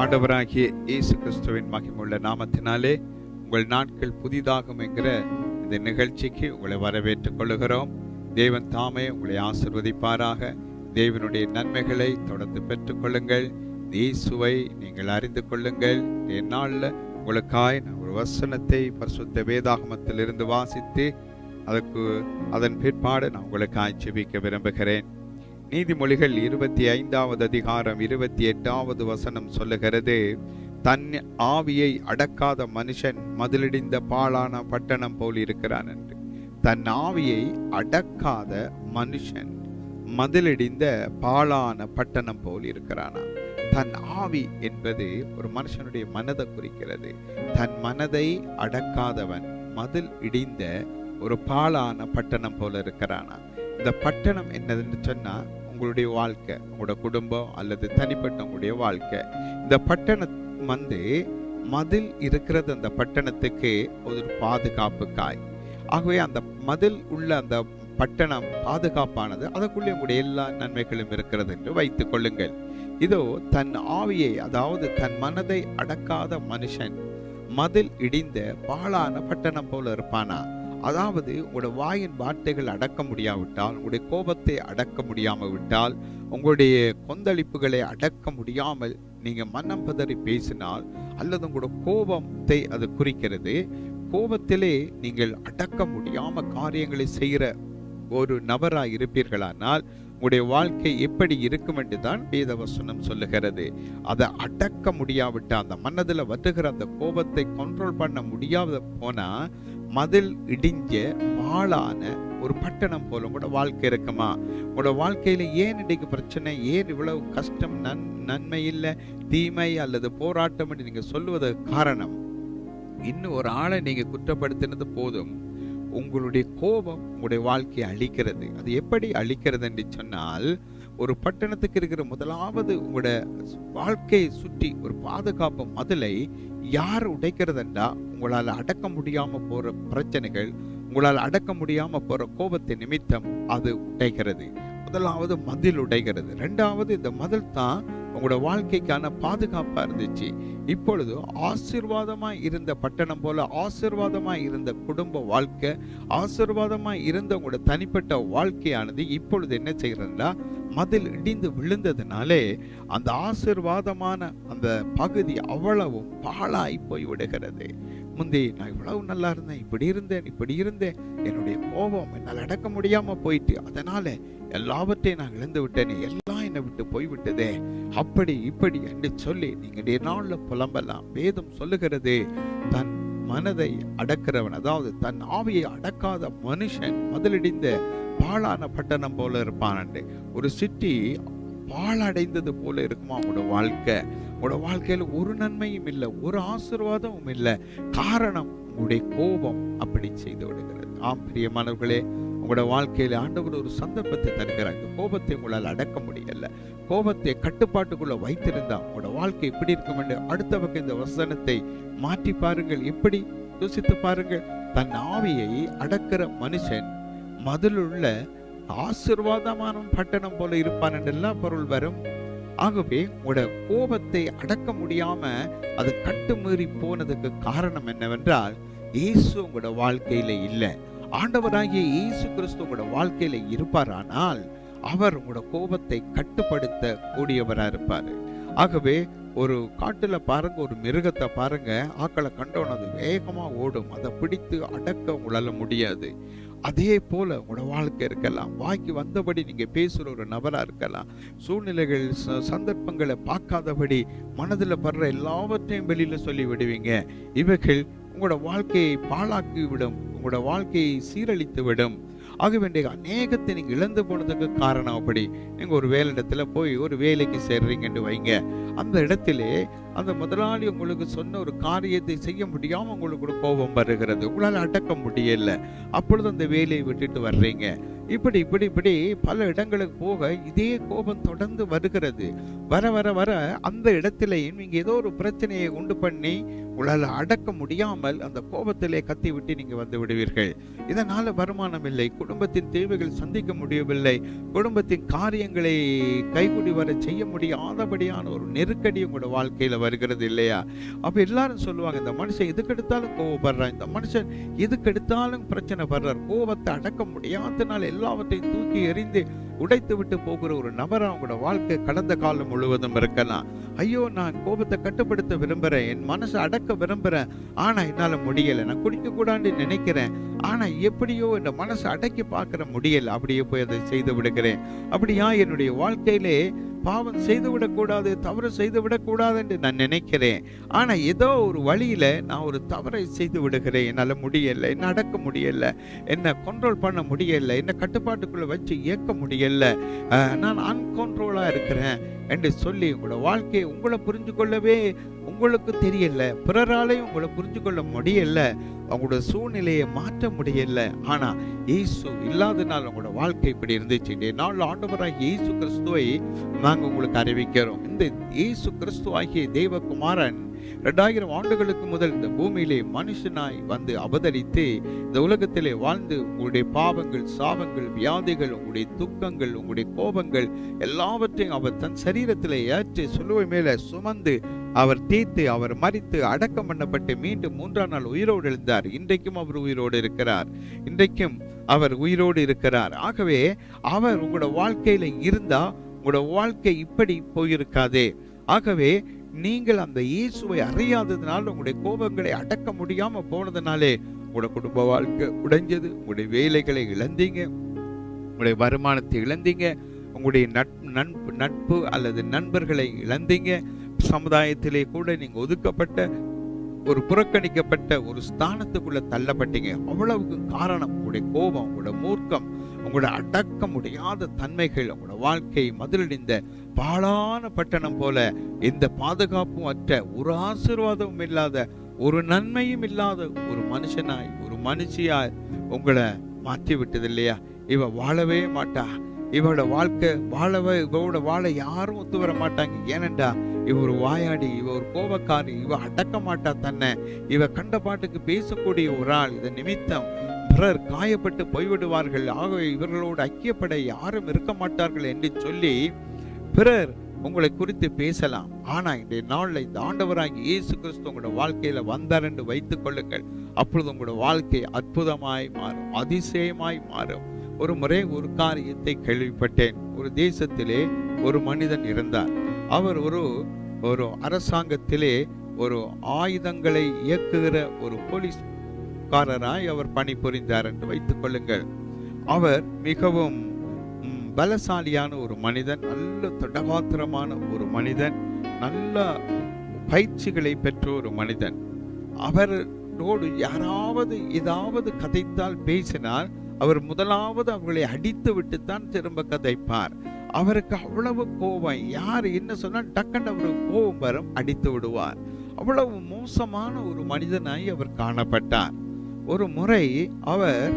ஆண்டவராகிய இயேசு கிறிஸ்துவின் மகிமுள்ள நாமத்தினாலே உங்கள் நாட்கள் புதிதாகும் என்கிற இந்த நிகழ்ச்சிக்கு உங்களை வரவேற்றுக் கொள்கிறோம். தேவன் தாமே உங்களை ஆசீர்வதிப்பாராக. தேவனுடைய நன்மைகளை தொடர்ந்து பெற்றுக் கொள்ளுங்கள். இயேசுவை நீங்கள் அறிந்து கொள்ளுங்கள். எந்நாளில் உங்களுக்காய் நான் ஒரு வசனத்தை பரிசுத்த வேதாகமத்தில் இருந்து வாசித்து அதன் பிற்பாடு நான் உங்களுக்காய் ஜெபிக்க விரும்புகிறேன். நீதிமொழிகள் 25வது அதிகாரம் 28வது வசனம் சொல்லுகிறது, தன் ஆவியை அடக்காத மனுஷன் மதிலிடிந்த பாழான பட்டணம் போல் இருக்கிறான் என்று. தன் ஆவியை அடக்காத மனுஷன் மதிலிடிந்த பாழான பட்டணம் போல் இருக்கிறானா. தன் ஆவி என்பது ஒரு மனுஷனுடைய மனதை குறிக்கிறது. தன் மனதை அடக்காதவன் மதில் இடிந்த ஒரு பாழான பட்டணம் போல இருக்கிறானா. இந்த பட்டணம் என்னதுன்னு சொன்னா உங்களுடைய வாழ்க்கை, உங்களோட குடும்பம் அல்லது தனிப்பட்ட உங்களுடைய வாழ்க்கை. இந்த பட்டணம் மதில் இருக்கிறது. அந்த பட்டணத்துக்கு ஒரு பாதுகாப்பு காய். ஆகவே அந்த மதில் உள்ள அந்த பட்டணம் பாதுகாப்பானது. அதற்குள்ளே உங்களுடைய எல்லா நன்மைகளும் இருக்கிறது என்று வைத்துக் கொள்ளுங்கள். இதோ தன் ஆவியை, அதாவது தன் மனதை அடக்காத மனுஷன் மதில் இடிந்த பாழான பட்டணம் போல இருப்பானா. அதாவது உங்களுடைய வாயின் வார்த்தைகள் அடக்க முடியாவிட்டால், உங்களுடைய கோபத்தை அடக்க முடியாமல் விட்டால், உங்களுடைய கொந்தளிப்புகளை அடக்க முடியாமல் நீங்க மனம் பதறி பேசினால், அல்லது உங்களுடைய கோபத்தை அது குறிக்கிறது. கோபத்திலே நீங்கள் அடக்க முடியாம காரியங்களை செய்கிற ஒரு நபராய் இருப்பீர்களானால் உங்களுடைய வாழ்க்கை எப்படி இருக்கும் என்று தான் வேதவசனம் சொல்லுகிறது. அதை அடக்க முடியாவிட்டா, அந்த மனதில் வருகிற அந்த கோபத்தை கண்ட்ரோல் பண்ண முடியாத போனா மதில் இடிஞ்ச பாழான ஒரு பட்டணம் போல உங்களோட வாழ்க்கை இருக்குமா. உங்களோட வாழ்க்கையில ஏன் இன்றைக்கு பிரச்சனை, ஏன் இவ்வளவு கஷ்டம், நன்மை இல்லை, தீமை அல்லது போராட்டம் என்று நீங்க சொல்லுவதற்கு காரணம், இன்னும் ஒரு ஆளை நீங்க குற்றப்படுத்தினது போதும். உங்களுடைய கோபம் உங்களுடைய வாழ்க்கையை அழிக்கிறது. அது எப்படி அழிக்கிறது என்று சொன்னால், ஒரு பட்டணத்துக்கு இருக்கிற முதலாவது உங்களுடைய வாழ்க்கையை சுற்றி ஒரு பாதுகாப்பு மதிலை யார் உடைக்கிறதுண்டா, உங்களால் அடக்க முடியாம போற பிரச்சனைகள், உங்களால் அடக்க முடியாம போற கோபத்தை நிமித்தம் அது உடைகிறது. முதலாவது மதில் உடைகிறது. இரண்டாவது இந்த மதில் தான் உங்களோட வாழ்க்கைக்கான பாதுகாப்பா இருந்துச்சு. இப்பொழுது ஆசீர்வாதமாய் இருந்த பட்டணம் போல ஆசீர்வாதமாய் இருந்த குடும்ப வாழ்க்கை, ஆசீர்வாதமாய் இருந்த உங்களோட தனிப்பட்ட வாழ்க்கையானது இப்பொழுது என்ன செய்யறதுன்னா, மதில் இடிந்து விழுந்ததுனாலே அந்த ஆசீர்வாதமான அந்த பகுதி அவ்வளவும் பாழாய் போய் விடுகிறது. முந்தி நான் இவ்வளவு நல்லா இருந்தேன், இப்படி இருந்தேன், என்னுடைய கோபம் என்னால் அடக்க முடியாம போயிட்டு, அதனால எல்லாவற்றையும் நான் இழந்து விட்டேனே, எல்லாம் என்னை விட்டு போய்விட்டதே, அப்படி இப்படி என்று சொல்லி நீங்க நாள்ல புலம்பலாம். வேதம் சொல்லுகிறது, தன் மனதை அடக்கிறவன், அதாவது தன் ஆவியை அடக்காத மனுஷன் மதிலிடிந்த பாழான பட்டணம் போல இருப்பான். ஒரு சிட்டி பாழடைந்தது போல இருக்குமா உங்களோட வாழ்க்கை. உங்களோட வாழ்க்கையில ஒரு நன்மையும் இல்லை, ஒரு ஆசீர்வாதமும் இல்லை. காரணம் உங்களுடைய கோபம் அப்படி செய்து விடுகிறது. ஆம் பிரியமானவர்களே, உங்களோட வாழ்க்கையில ஆண்டவர் ஒரு சந்தர்ப்பத்தை தருகிறார். இந்த கோபத்தை உங்களால் அடக்க முடியல, கோபத்தை கட்டுப்பாட்டுக்குள்ள வைத்திருந்தா உங்களோட வாழ்க்கை எப்படி இருக்கும் என்று அடுத்த பக்கம் இந்த வசனத்தை மாற்றி பாருங்கள். எப்படி யோசித்து பாருங்கள். தன் ஆவியை அடக்கிற மனுஷன் மதிலுள்ள ஆசீர்வாதமான பட்டணம் போல இருப்பான் என்றெல்லாம் பொருள் வரும். ஆகவே உங்களோட கோபத்தை அடக்க முடியாம அது கட்டுமீறி போனதுக்கு காரணம் என்னவென்றால், இயேசு உங்களோட வாழ்க்கையில இல்லை. ஆண்டவராகிய இயேசு கிறிஸ்து உங்களோட வாழ்க்கையில இருப்பாரானால் அவர் உங்களோட கோபத்தை கட்டுப்படுத்த கூடியவரா இருப்பாரு. ஆகவே ஒரு காட்டுல பாருங்க, ஒரு மிருகத்தை பாருங்க, ஆக்களை கண்டோன்னு அது வேகமா ஓடும், அதை பிடித்து அடக்க உங்களால முடியாது. அதே போல உங்களோட வாழ்க்கை இருக்கலாம். வாய்க்கு வந்தபடி நீங்க பேசுற ஒரு நபரா இருக்கலாம். சூழ்நிலைகள் சந்தர்ப்பங்களை பார்க்காதபடி மனதில் படுற எல்லாவற்றையும் வெளியில சொல்லி விடுவீங்க. இவைகள் உங்களோட வாழ்க்கையை பாழாக்கி விடும், உங்களோட வாழ்க்கையை சீரழித்து விடும். ஆகவே அநேகத்தை நீங்க இழந்து போனதுக்கு காரணம் அப்படி. நீங்க ஒரு வேலையிடத்துல போய் ஒரு வேலைக்கு சேர்றீங்கன்னு வைங்க, அந்த இடத்திலே அந்த முதலாளி உங்களுக்கு சொன்ன ஒரு காரியத்தை செய்ய முடியாம உங்களுக்கு ஒரு கோபம் வருகிறது, உங்களால் அடக்க முடியல. அப்பொழுது அந்த வேலையை விட்டுட்டு வர்றீங்க. இப்படி இப்படி இப்படி பல இடங்களுக்கு போக இதே கோபம் தொடர்ந்து வருகிறது. வர வர வர அந்த இடத்திலேயும் நீங்க ஏதோ ஒரு பிரச்சனையை உண்டு பண்ணி உங்களால் அடக்க முடியாமல் அந்த கோபத்திலே கத்தி விட்டு நீங்க வந்து விடுவீர்கள். இதனால வருமானம் இல்லை, குடும்பத்தின் தேவைகள் சந்திக்க முடியவில்லை, குடும்பத்தின் காரியங்களை கைகூடி வர செய்ய முடியாதபடியான ஒரு நெருக்கடி உங்களோட வாழ்க்கையில வருகிறது இல்லையா? அப்ப எல்லாரும் சொல்லுவாங்க, இந்த மனுஷன் எதுக்கு எடுத்தாலும் கோவப்படுறான், இந்த மனுஷன் எதுக்கு எடுத்தாலும் பிரச்சனை படுறார், கோபத்தை அடக்க முடியாதனால எல்லாவற்றையும் தூக்கி எறிந்து உடைத்து விட்டு போகிற ஒரு நபரா உங்களோட வாழ்க்கை கடந்த காலம் முழுவதும் இருக்கலாம். ஐயோ, நான் கோபத்தை கட்டுப்படுத்த விரும்புறேன், என் மனசை அடக்க விரும்புறேன், ஆனா என்னால முடியல. நான் குடிக்க கூடாதுன்னு நினைக்கிறேன், ஆனா எப்படியோ இந்த மனசை அடக்கி பார்க்கிற முடியல, அப்படியே போய் அதை செய்து விடுகிறேன். அப்படியா என்னுடைய வாழ்க்கையிலே பாவம் செய்து விடக்கூடாது, தவறு செய்து விடக்கூடாது என்று நான் நினைக்கிறேன், ஆனா ஏதோ ஒரு வழியில நான் ஒரு தவறை செய்து விடுகிறேன். என்னால முடியல, என்ன அடக்க முடியல, என்ன கண்ட்ரோல் பண்ண முடியல, என்ன கட்டுப்பாட்டுக்குள்ள வச்சு இயக்க முடியல, நான் அன்கண்ட்ரோலா இருக்கிறேன் என்று சொல்லி உங்களோட வாழ்க்கையை உங்களை புரிஞ்சு கொள்ளவே உங்களுக்கு தெரியல, பிறராலையும் உங்களை புரிஞ்சு கொள்ள முடியல, அவங்களோட சூழ்நிலையை மாற்ற முடியல. ஆனா இயேசு இல்லாதனால் உங்களோட வாழ்க்கை இப்படி இருந்துச்சு. நாள் ஆண்டவராகிய இயேசு கிறிஸ்துவை நாங்க உங்களுக்கு அறிவிக்கிறோம். இந்த இயேசு கிறிஸ்து ஆகிய தேவகுமாரன் 2000 ஆண்டுகளுக்கு முதல் இந்த பூமியிலே மனுஷனாய் வந்து அவதரித்து இந்த உலகத்திலே வாழ்ந்து உங்களுடைய பாவங்கள், சாபங்கள், வியாதிகள், உங்களுடைய துக்கங்கள், உங்களுடைய கோபங்கள் எல்லாவற்றையும் அவர் தன் சரீரத்திலே ஏற்றி சிலுவை மேல சுமந்து அவர் தீர்த்து அவர் மரித்து அடக்கம் பண்ணப்பட்டு மீண்டும் 3ஆம் நாள் உயிரோடு எழுந்தார். இன்றைக்கும் அவர் உயிரோடு இருக்கிறார். இன்றைக்கும் அவர் உயிரோடு இருக்கிறார். ஆகவே அவர் உங்களோட வாழ்க்கையில இருந்தா உங்களோட வாழ்க்கை இப்படி போயிருக்காதே. ஆகவே நீங்கள் அந்த இயேசுவை அறியாததுனால உங்களுடைய கோபங்களை அடக்க முடியாம போனதுனாலே உங்களுடைய குடும்ப வாழ்க்கை உடைஞ்சது, உங்களுடைய வேலைகளை இழந்தீங்க, உங்களுடைய வருமானத்தை இழந்தீங்க, உங்களுடைய நட்பு அல்லது நண்பர்களை இழந்தீங்க, சமுதாயத்திலே கூட நீங்க ஒதுக்கப்பட்ட ஒரு புறக்கணிக்கப்பட்ட ஒரு ஸ்தானத்துக்குள்ள தள்ளப்பட்டீங்க. அவ்வளவுக்கு காரணம் உங்களுடைய கோபம், உங்களோட மூர்க்கம், உங்களோட அடக்க முடியாத தன்மைகள். உங்களோட வாழ்க்கை மதிலடைந்த பாழான பட்டணம் போல எந்த பாதுகாப்பும் அற்ற, ஒரு ஆசீர்வாதமும் இல்லாத, ஒரு நன்மையும் இல்லாத ஒரு மனுஷனாய், ஒரு மனுஷியாய் உங்களை மாற்றி விட்டது இல்லையா? இவ வாழவே மாட்டா, இவளோட வாழ்க்கை இவளோட வாழ யாரும் ஒத்து வர மாட்டாங்க. ஏனண்டா இவ ஒரு வாயாடி, இவ ஒரு கோபக்காரி, இவ அடக்க மாட்டா தன்னை, இவ கண்ட பாட்டுக்கு பேசக்கூடிய ஒரு ஆள், இதன் நிமித்தம் பிறர் காயப்பட்டு போய்விடுவார்கள், ஆகவே இவர்களோடு ஐக்கியப்பட யாரும் இருக்க மாட்டார்கள் என்று சொல்லி பிறர் உங்களை குறித்து பேசலாம். ஆனா இந்த நாள்ல இந்த ஆண்டவராகிய இயேசு கிறிஸ்து உங்களோட வாழ்க்கையில வந்தார் என்று வைத்துக் கொள்ளுங்கள். அப்பொழுது உங்களோட வாழ்க்கை அற்புதமாய் மாறும், அதிசயமாய் மாறும். ஒரு முறை ஒரு காரியத்தை கேள்விப்பட்டேன். ஒரு தேசத்திலே ஒரு மனிதன் இருந்தார். அவர் ஒரு அரசாங்கத்திலே ஒரு ஆயுதங்களை இயக்குகிற ஒரு போலீஸ்காரராய் அவர் பணிபுரிந்தார் என்று வைத்துக் கொள்ளுங்கள். அவர் மிகவும் பலசாலியான ஒரு மனிதன், நல்ல திடகாத்திரமான ஒரு மனிதன், நல்ல பயிற்சிகளை பெற்ற ஒரு மனிதன். அவரோடு யாராவது ஏதாவது கதைத்தால் பேசினால் அவர் முதலாவது அவர்களை அடித்து விட்டுத்தான் திரும்ப கதைப்பார். அவருக்கு அவ்வளவு கோபம், யார் என்ன சொன்னால் டக்குன்னு அவருக்கு கோபம் வரும், அடித்து விடுவார். அவ்வளவு மோசமான ஒரு மனிதனாய் அவர் காணப்பட்டார். ஒரு முறை அவர்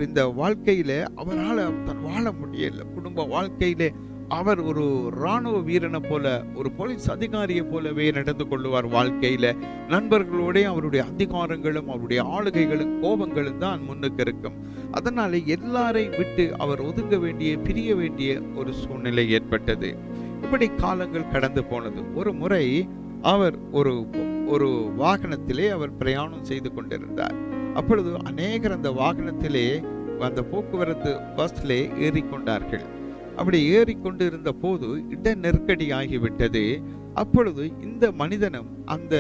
இந்த வாழ்க்கையில அவரால் வாழ முடியல. குடும்ப வாழ்க்கையிலே அவர் ஒரு இராணுவ வீரனை போல, ஒரு போலீஸ் அதிகாரியை போலவே நடந்து கொள்ளுவார். வாழ்க்கையில நண்பர்களோட அவருடைய அதிகாரங்களும் அவருடைய ஆளுகைகளும் கோபங்களும் தான் முன்னுக்கு இருக்கும். அதனால எல்லாரையும் விட்டு அவர் ஒதுங்க வேண்டிய, பிரிய வேண்டிய ஒரு சூழ்நிலை ஏற்பட்டது. இப்படி காலங்கள் கடந்து போனது. ஒரு முறை அவர் ஒரு வாகனத்திலே அவர் பிரயாணம் செய்து கொண்டிருந்தார். அப்பொழுது அநேகர் அந்த வாகனத்திலே, அந்த போக்குவரத்து பஸ்லே ஏறிக்கொண்டார்கள். அப்படி ஏறிக்கொண்டு இருந்த போது இட நெருக்கடி ஆகிவிட்டது. அப்பொழுது இந்த மனிதனும் அந்த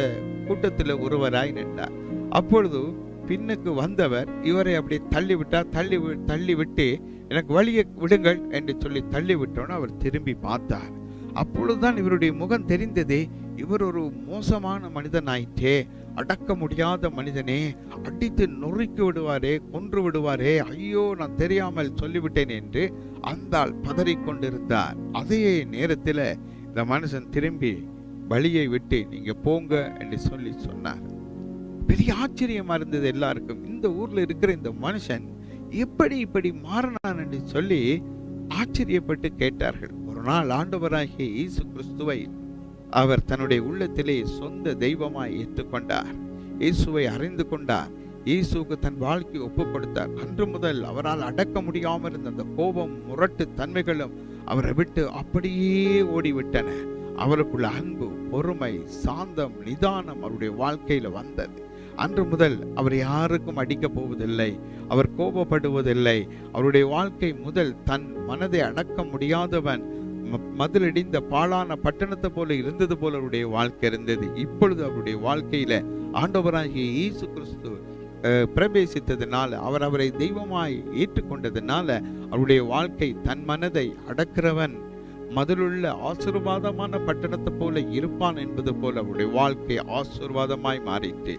கூட்டத்தில் ஒருவராய் நின்றார். அப்பொழுது பின்னுக்கு வந்தவர் இவரை அப்படி தள்ளிவிட்டு எனக்கு வழியை விடுங்கள் என்று சொல்லி தள்ளிவிட்டோன்னு அவர் திரும்பி பார்த்தார். அப்பொழுதுதான் இவருடைய முகம் தெரிந்தது. இவர் ஒரு மோசமான மனிதனாயிற்றே, அடக்க முடியாத மனிதனே, அடித்து நொறுக்கி விடுவாரே, கொன்று விடுவாரே, ஐயோ நான் தெரியாமல் சொல்லிவிட்டேன் என்று அந்த ஆள் பதறிக்கொண்டிருந்தார். அதே நேரத்தில் இந்த மனுஷன் திரும்பி வழியை விட்டு நீங்க போங்க என்று சொல்லி சொன்னார். பெரிய ஆச்சரியமா இருந்தது எல்லாருக்கும். இந்த ஊர்ல இருக்கிற இந்த மனுஷன் எப்படி இப்படி மாறினான் என்று சொல்லி ஆச்சரியப்பட்டு கேட்டார்கள். ஒரு நாள் ஆண்டவராகிய இயேசு கிறிஸ்துவை அவர் தன்னுடைய உள்ளத்திலே சொந்த தெய்வமாய் ஏற்றுக்கொண்டார். இயேசுவை அறிந்து கொண்டார். இயேசுக்கு தன் வாழ்க்கையை ஒப்புக் கொடுத்தார். அன்று முதல் அவரால் அடக்க முடியாமல் இருந்த அந்த கோபம், முரட்டு தன்மைகளும் அவரை விட்டு அப்படியே ஓடிவிட்டன. அவருக்குள்ள அன்பு, பொறுமை, சாந்தம், நிதானம் அவருடைய வாழ்க்கையில வந்தது. அன்று முதல் அவர் யாருக்கும் அடிக்க போவதில்லை, அவர் கோபப்படுவதில்லை. அவருடைய வாழ்க்கை முதல் தன் மனதை அடக்க முடியாதவன், மதிலிடிந்த பாழான பட்டணத்தை போல இருந்தது போல அவருடைய வாழ்க்கை இருந்தது. இப்பொழுது அவருடைய வாழ்க்கையில ஆண்டவராகிய இயேசு கிறிஸ்து பிரவேசித்ததுனால, அவரை தெய்வமாய் ஏற்றுக்கொண்டதுனால அவருடைய வாழ்க்கை தன் மனதை அடக்கிறவன் மதிலுள்ள ஆசீர்வாதமான பட்டணத்தை போல இருப்பான் என்பது போல அவருடைய வாழ்க்கை ஆசீர்வாதமாய் மாறிட்டு.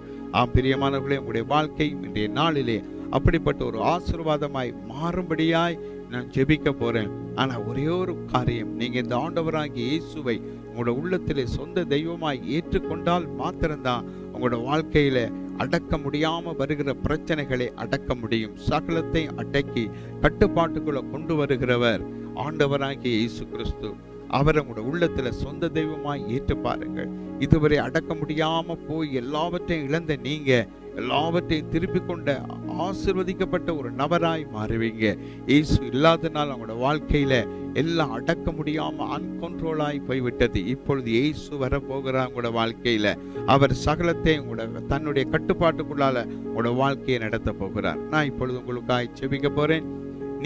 பிரியமானவர்களே, உங்களுடைய வாழ்க்கை இன்றைய நாளிலே அப்படிப்பட்ட ஒரு ஆசீர்வாதமாய் மாறும்படியாய் நான் ஜெபிக்க போறேன். ஆனா ஒரே ஒரு காரியம், நீங்க இந்த ஆண்டவராகிய இயேசுவை உங்களோட உள்ளத்திலே சொந்த தெய்வமாய் ஏற்றுக்கொண்டால் மாத்திரம்தான் உங்களோட வாழ்க்கையில அடக்க முடியாம வருகிற பிரச்சனைகளை அடக்க முடியும். சகலத்தை அடக்கி கட்டுப்பாட்டுக்குள்ள கொண்டு வருகிறவர் ஆண்டவராகிய இயேசு கிறிஸ்து. அவரை உங்களோட உள்ளத்துல சொந்த தெய்வமாய் ஏற்று பாருங்கள். இதுவரை அடக்க முடியாம போய் எல்லாவற்றையும் இழந்த நீங்க எல்லாவற்றையும் திருப்பி கொண்ட ஆசீர்வதிக்கப்பட்ட ஒரு நபராய் மாறுவீங்க. இயேசு இல்லாதனால் அவங்களோட வாழ்க்கையில எல்லாம் அடக்க முடியாம அன்கொண்ட்ரோலாய் போய்விட்டது. இப்பொழுது இயேசு வர போகிறார் உங்களோட வாழ்க்கையில. அவர் சகலத்தை உங்களோட தன்னுடைய கட்டுப்பாட்டுக்குள்ளால உங்களோட வாழ்க்கையை நடத்த போகிறார். நான் இப்பொழுது உங்களுக்காக ஜெபிக்க போறேன்.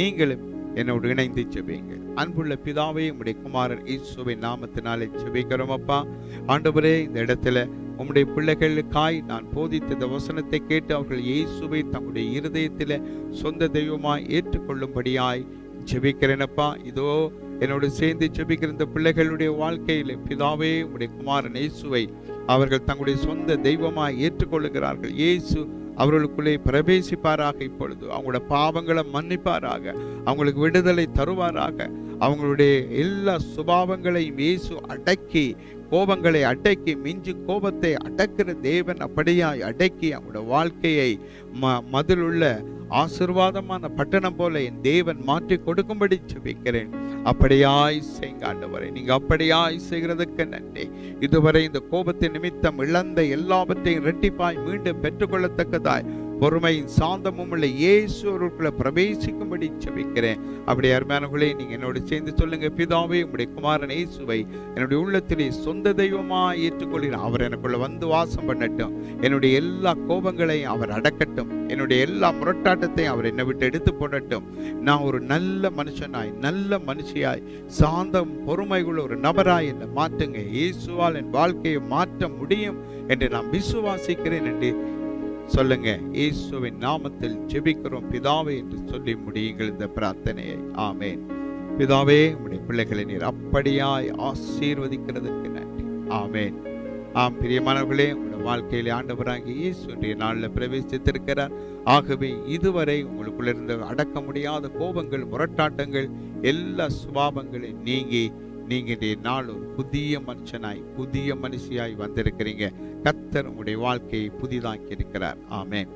நீங்களும் என்னோடு இணைந்து ஜெபிங்க. அன்புள்ள பிதாவே, உம்முடைய குமாரன் இயேசுவின் நாமத்தினாலே ஜெபிக்கிறோம் அப்பா. ஆண்டவரே, இந்த இடத்துல உம்முடைய பிள்ளைகளுக்காய் நான் போதித்த இந்த வசனத்தை கேட்டு அவர்கள் இயேசுவை தங்களுடைய இருதயத்தில சொந்த தெய்வமாய் ஏற்றுக்கொள்ளும்படியாய் ஜெபிக்கிறேனப்பா. இதோ என்னோடு சேர்ந்து ஜெபிக்கிற இந்த பிள்ளைகளுடைய வாழ்க்கையில பிதாவே, உம்முடைய குமாரன் இயேசுவை அவர்கள் தங்களுடைய சொந்த தெய்வமாய் ஏற்றுக்கொள்ளுகிறார்கள். இயேசு அவர்களுக்குள்ளே பிரவேசிப்பாராக. இப்பொழுது அவங்களோட பாவங்களை மன்னிப்பாராக, அவங்களுக்கு விடுதலை தருவாராக. அவங்களுடைய எல்லா சுபாவங்களையும் இயேசு அடக்கி, கோபங்களை அடக்கி, மிஞ்சி கோபத்தை அடக்கிற தேவன் அப்படியாய் அடக்கி அவங்களோட வாழ்க்கையை மதிலுள்ள ஆசீர்வாதமான பட்டணம் போல என் தேவன் மாற்றி கொடுக்கும்படி ஜெபிக்கிறேன். அப்படியாய் செய்யுங்க ஆண்டவரே. நீங்க அப்படியாய் செய்கிறதுக்கு நன்றி. இதுவரை இந்த கோபத்தின் நிமித்தம் இழந்த எல்லாவற்றையும் இரட்டிப்பாய் மீண்டும் பெற்றுக்கொள்ளத்தக்கதாய் பொறுமையும் சாந்தமும் உள்ள இயேசு அவர்களுக்குள்ள பிரவேசிக்கும்படி ஜெபிக்கிறேன். அப்படி அருமையானவர்களே, நீங்க என்னோடு சேர்ந்து சொல்லுங்க. பிதாவே, உம்முடைய குமாரன் இயேசுவை என்னுடைய உள்ளத்திலே சொந்த தெய்வமா ஏற்றுக்கொள்கிறேன். அவர் எனக்குள்ள வந்து வாசம் பண்ணட்டும். என்னுடைய எல்லா கோபங்களையும் அவர் அடக்கட்டும். என்னுடைய எல்லா முரட்டாட்டத்தையும் அவர் என்னை விட்டு எடுத்து போடட்டும். நான் ஒரு நல்ல மனுஷனாய், நல்ல மனுஷியாய், சாந்தம் பொறுமைக்குள்ள ஒரு நபராய் என்னை மாற்றுங்க. இயேசுவால் என் வாழ்க்கையை மாற்ற முடியும் என்று நான் விசுவாசிக்கிறேன் என்று சொல்லுங்க. இயேசுவின் நாமத்தில் ஜெபிக்கிறோம் பிதாவே என்று சொல்லி முடியுங்கள் இந்த பிரார்த்தனையை. ஆமேன். பிதாவே, உம்முடைய பிள்ளைகளை நீர் அப்படியாய் ஆசீர்வதிக்கிறதுக்கு நன்றி. ஆமேன். பிரியமானவர்களே, உங்களுடைய வாழ்க்கையிலே ஆண்டவராகிய இயேசு இன்றைய நாளில் பிரவேசித்திருக்கிறார். ஆகவே இதுவரை உங்களுக்குள்ள இருந்த அடக்க முடியாத கோபங்கள், முரட்டாட்டங்கள், எல்லா சுபாவங்களையும் நீங்க இன்றைய நாள் ஒரு புதிய மனுஷனாய், புதிய மனுஷியாய் வந்திருக்கிறீங்க. கர்த்தர் உங்களுடைய வாழ்க்கையை புதிதாக்கி இருக்கிறார். ஆமென்.